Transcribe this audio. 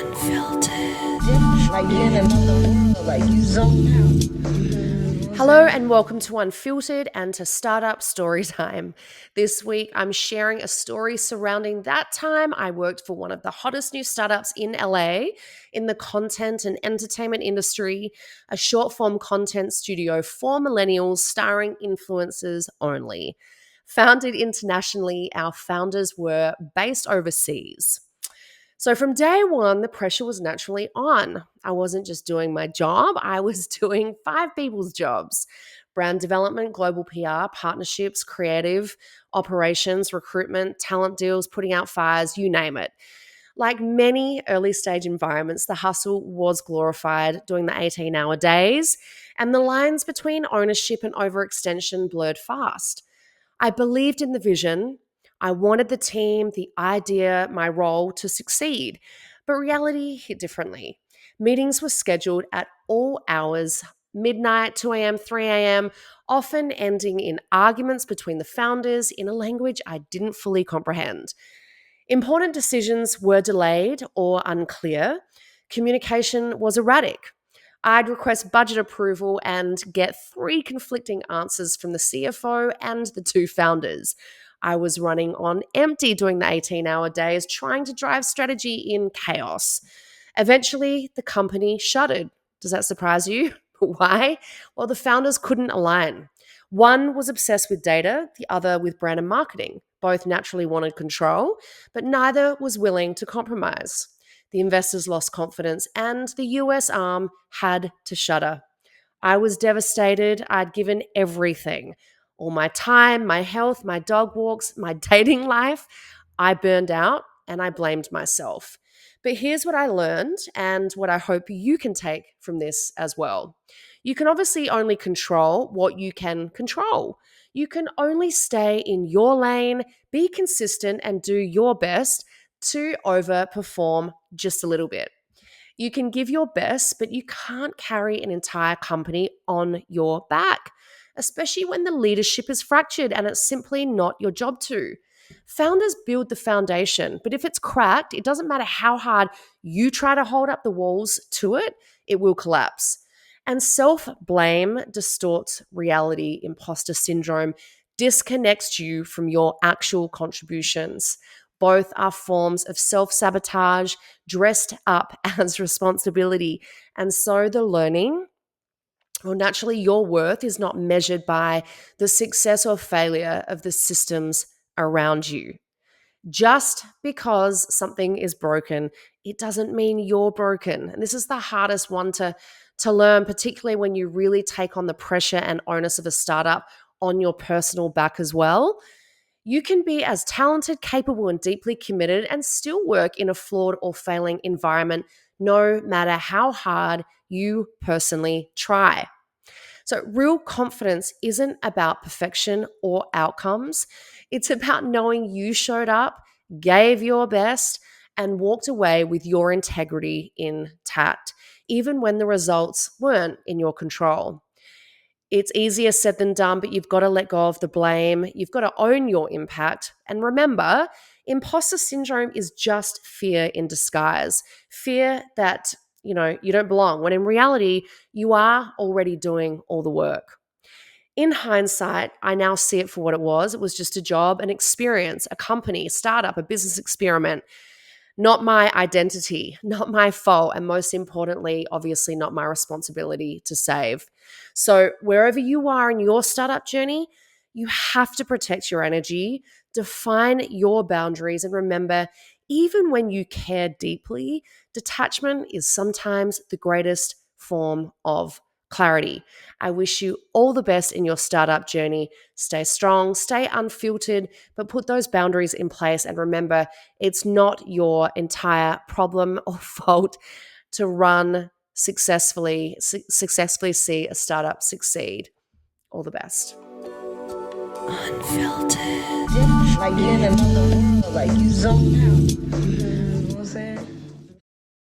Unfiltered. Like you're in another world, like you zoned out. Hello and welcome to Unfiltered and to Startup Storytime. This week I'm sharing a story surrounding that time I worked for one of the hottest new startups in LA in the content and entertainment industry, a short form content studio for millennials starring influencers only. Founded internationally, our founders were based overseas. So from day one, the pressure was naturally on. I wasn't just doing my job, I was doing five people's jobs: brand development, global PR, partnerships, creative, operations, recruitment, talent deals, putting out fires, you name it. Like many early stage environments, the hustle was glorified, doing the 18-hour days, and the lines between ownership and overextension blurred fast. I believed in the vision. I wanted the team, the idea, my role to succeed. But reality hit differently. Meetings were scheduled at all hours: midnight, 2 a.m., 3 a.m., often ending in arguments between the founders in a language I didn't fully comprehend. Important decisions were delayed or unclear. Communication was erratic. I'd request budget approval and get three conflicting answers from the CFO and the two founders. I was running on empty during the 18-hour days, trying to drive strategy in chaos. Eventually, the company shuttered. Does that surprise you? Why? Well, the founders couldn't align. One was obsessed with data, the other with brand and marketing. Both naturally wanted control, but neither was willing to compromise. The investors lost confidence, and the US arm had to shutter. I was devastated. I'd given everything: all my time, my health, my dog walks, my dating life. I burned out and I blamed myself. But here's what I learned and what I hope you can take from this as well. You can obviously only control what you can control. You can only stay in your lane, be consistent, and do your best to overperform just a little bit. You can give your best, but you can't carry an entire company on your back, especially when the leadership is fractured and it's simply not your job to. Founders build the foundation, but if it's cracked, it doesn't matter how hard you try to hold up the walls to it, it will collapse. And self blame distorts reality. Imposter syndrome disconnects you from your actual contributions. Both are forms of self sabotage dressed up as responsibility. And so the learning, well, naturally, your worth is not measured by the success or failure of the systems around you. Just because something is broken, it doesn't mean you're broken. And this is the hardest one to learn, particularly when you really take on the pressure and onus of a startup on your personal back as well. You can be as talented, capable, and deeply committed and still work in a flawed or failing environment, no matter how hard you personally try. So, real confidence isn't about perfection or outcomes. It's about knowing you showed up, gave your best, and walked away with your integrity intact, even when the results weren't in your control. It's easier said than done, but you've got to let go of the blame. You've got to own your impact. And remember, imposter syndrome is just fear in disguise. Fear that, you don't belong, when in reality, you are already doing all the work. In hindsight, I now see it for what it was. It was just a job, an experience, a company, a startup, a business experiment. Not my identity, not my fault, and most importantly, obviously not my responsibility to save. So, wherever you are in your startup journey, you have to protect your energy, define your boundaries, and remember, even when you care deeply, detachment is sometimes the greatest form of clarity. I wish you all the best in your startup journey. Stay strong, stay unfiltered, but put those boundaries in place. And remember, it's not your entire problem or fault to run successfully see a startup succeed. All the best. Unfiltered. Like you're in another world, like you zoned out. You know what I'm saying?